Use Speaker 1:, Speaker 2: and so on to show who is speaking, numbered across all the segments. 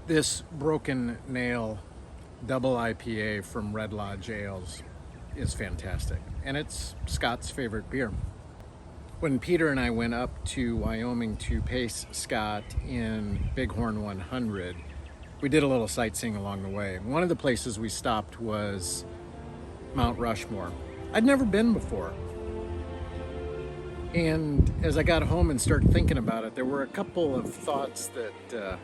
Speaker 1: This Broken Nail double IPA from Red Lodge Ales is fantastic, and it's Scott's favorite beer. When Peter and I went up to Wyoming to pace Scott in Bighorn 100, we did a little sightseeing along the way. One of the places we stopped was Mount Rushmore. I'd never been before. And as I got home and started thinking about it, there were a couple of thoughts that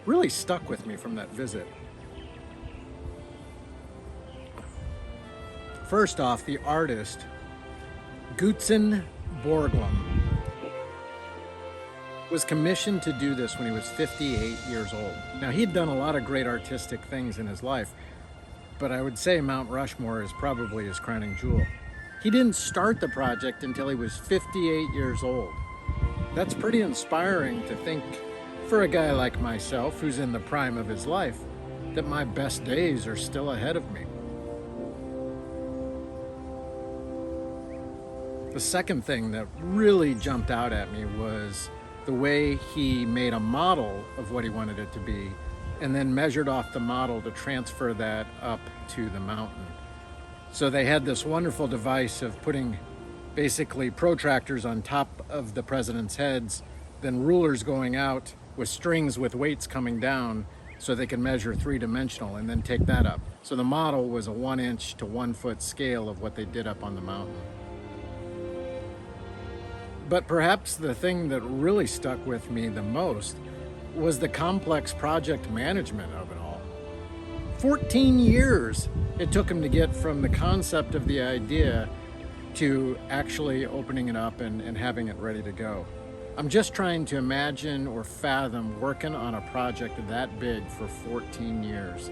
Speaker 1: really stuck with me from that visit. First off, the artist, Gutzon Borglum, was commissioned to do this when he was 58 years old. Now, he'd done a lot of great artistic things in his life, but I would say Mount Rushmore is probably his crowning jewel. He didn't start the project until he was 58 years old. That's pretty inspiring to think, for a guy like myself, who's in the prime of his life, that my best days are still ahead of me. The second thing that really jumped out at me was the way he made a model of what he wanted it to be and then measured off the model to transfer that up to the mountain. So they had this wonderful device of putting basically protractors on top of the president's heads, then rulers going out with strings with weights coming down so they can measure three-dimensional and then take that up. So the model was a 1-inch to 1-foot scale of what they did up on the mountain. But perhaps the thing that really stuck with me the most was the complex project management of it all. 14 years it took him to get from the concept of the idea to actually opening it up and having it ready to go. I'm just trying to imagine or fathom working on a project that big for 14 years.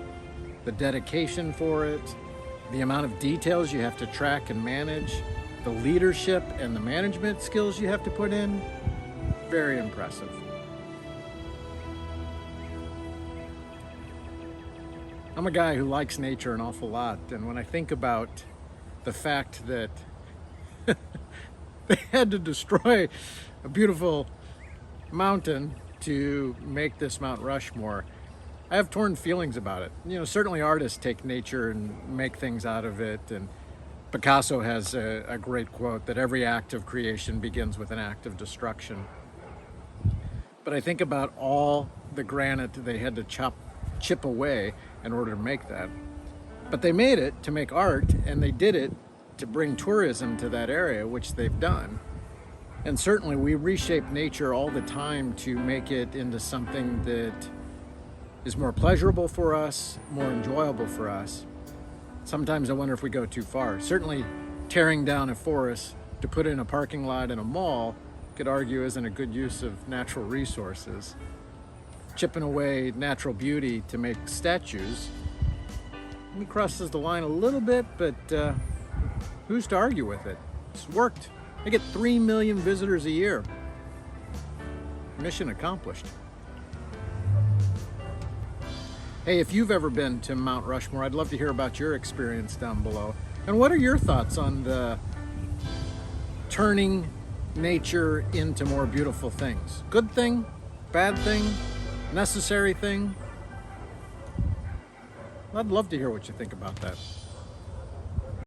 Speaker 1: The dedication for it, the amount of details you have to track and manage, the leadership and the management skills you have to put in, very impressive. I'm a guy who likes nature an awful lot, and when I think about the fact that they had to destroy a beautiful mountain to make this Mount Rushmore, I have torn feelings about it. You know, certainly artists take nature and make things out of it, and Picasso has a great quote that every act of creation begins with an act of destruction. But I think about all the granite they had to chip away in order to make that. But they made it to make art, and they did it to bring tourism to that area, which they've done. And certainly we reshape nature all the time to make it into something that is more pleasurable for us, more enjoyable for us. Sometimes I wonder if we go too far. Certainly tearing down a forest to put in a parking lot in a mall could argue isn't a good use of natural resources. Chipping away natural beauty to make statues, he crosses the line a little bit, but who's to argue with it? It's worked. They get 3 million visitors a year. Mission accomplished. Hey, if you've ever been to Mount Rushmore, I'd love to hear about your experience down below. And what are your thoughts on the turning nature into more beautiful things? Good thing? Bad thing? Necessary thing? I'd love to hear what you think about that.